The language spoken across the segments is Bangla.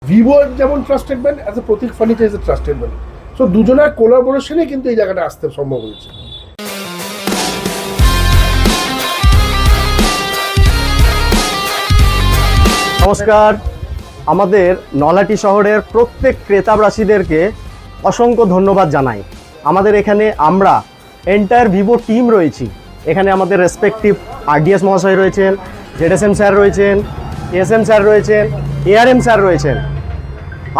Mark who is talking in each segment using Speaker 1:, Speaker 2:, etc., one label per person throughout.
Speaker 1: ভিভো যেমন trusted brand, as a Pratik furniture is a trusted brand. So দুজনের কোলাবোরেশনে কিন্তু এই জায়গাটা আসতে সম্ভব হয়েছে।
Speaker 2: নমস্কার, আমাদের নলহাটি শহরের প্রত্যেক ক্রেতাবাসীদেরকে অসংখ্য ধন্যবাদ জানাই। আমাদের এখানে আমরা এন্টায়ার ভিভো টিম রয়েছি। এখানে আমাদের রেসপেক্টিভ আরডিএস মহাশয় রয়েছেন, জেডএসএম স্যার রয়েছেন, এসএম স্যার রয়েছেন, এআরএম স্যার রয়েছেন।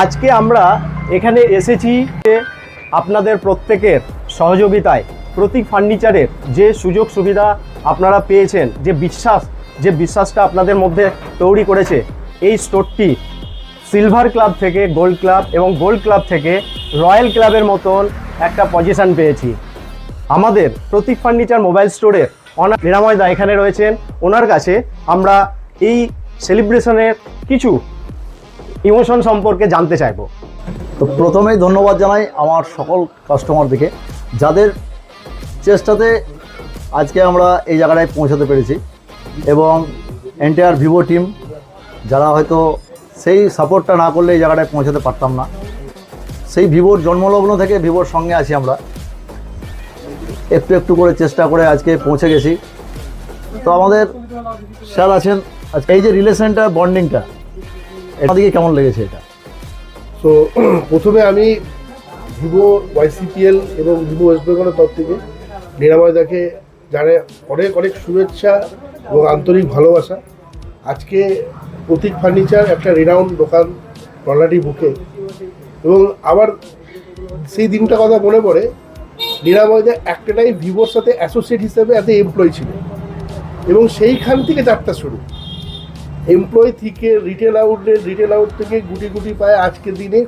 Speaker 2: আজকে আমরা এখানে এসেছি আপনাদের প্রত্যেকের সহযোগিতায় প্রতীক ফার্নিচারের যে সুযোগ সুবিধা আপনারা পেয়েছেন, যে বিশ্বাসটা আপনাদের মধ্যে তৈরি করেছে এই স্টোরটি সিলভার ক্লাব থেকে গোল্ড ক্লাব এবং গোল্ড ক্লাব থেকে রয়্যাল ক্লাবের মতন একটা পজিশন পেয়েছি। আমাদের প্রতীক ফার্নিচার মোবাইল স্টোরের অনার নিরাময় দা এখানে রয়েছেন। ওনার কাছে আমরা এই সেলিব্রেশনের কিছু ইমোশন সম্পর্কে জানতে চাইব।
Speaker 3: তো প্রথমেই ধন্যবাদ জানাই আমার সকল কাস্টমারদেরকে, যাদের চেষ্টাতে আজকে আমরা এই জায়গাটায় পৌঁছাতে পেরেছি, এবং এন্টায়ার ভিভো টিম যারা হয়তো সেই সাপোর্টটা না করলে এই জায়গাটায় পৌঁছাতে পারতাম না। সেই ভিভোর জন্মলগ্ন থেকে ভিভোর সঙ্গে আছি আমরা, একটু একটু করে চেষ্টা করে আজকে পৌঁছে গেছি। তো আমাদের স্যার আছেন, আজকে এই যে রিলেশনটা, বন্ডিংটা, এটা দিকে কেমন লেগেছে এটা?
Speaker 1: তো প্রথমে আমি ভিভো ওয়াইসিপিএল এবং ভিভো ওয়েস্ট বেঙ্গলের তরফ থেকে নিরাময়দাকে জানে অনেক অনেক শুভেচ্ছা এবং আন্তরিক ভালোবাসা। আজকে প্রতীক ফার্নিচার একটা রিনাউন্ড দোকান নলহাটি বুকে, এবং আবার সেই দিনটা কথা মনে পড়ে, নিরাময়দা একটাই ভিভোর সাথে অ্যাসোসিয়েট হিসেবে এত এমপ্লয়ি ছিল, এবং সেইখান থেকে যাত্রা শুরু। এমপ্লয়ি থেকে রিটেল আউট থেকে গুটি গুটি পায় আজকের দিনে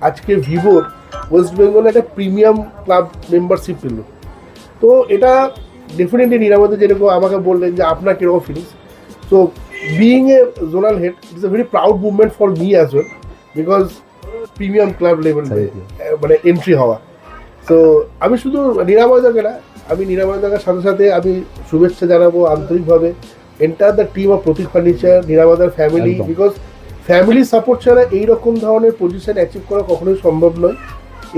Speaker 1: আজকে ভিভোর ওয়েস্ট বেঙ্গলে একটা প্রিমিয়াম ক্লাব মেম্বারশিপ পেল। তো এটা ডেফিনেটলি নিরাময়দা যেরকম আমাকে বললেন যে আপনার কীরকম feelings. So being a zonal head, it's a very proud movement for me as well, because premium club level মানে এন্ট্রি হওয়া। তো আমি শুধু নিরাময়দাকে না, আমি নিরাময়দার সাথে সাথে আমি শুভেচ্ছা জানাবো আন্তরিকভাবে enter the team of Pratik furniture, নিরাময়দার ফ্যামিলি, বিকজ ফ্যামিলি সাপোর্ট ছাড়া এইরকম ধরনের পজিশন অ্যাচিভ করা কখনোই সম্ভব নয়।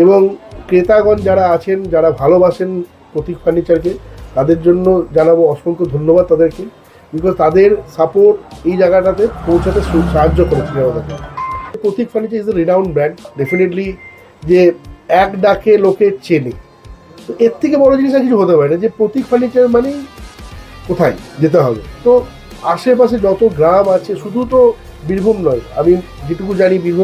Speaker 1: এবং ক্রেতাগণ যারা আছেন, যারা ভালোবাসেন প্রতীক ফার্নিচারকে, তাদের জন্য জানাবো অসংখ্য ধন্যবাদ তাদেরকে, বিকজ তাদের সাপোর্ট এই জায়গাটাতে পৌঁছাতে সাহায্য করেছে নিরাময়দাকে। Pratik furniture is a renowned brand, definitely যে এক ডাকে লোকে চেনে। তো এর থেকে বড় জিনিস আর কিছু হতে পারে না, যে প্রতীক ফার্নিচার মানেই কোথায় যেতে হবে। তো আশেপাশে যত গ্রাম আছে, শুধু তো বীরভূম নয়, আমি যেটুকু জানি বীরভূম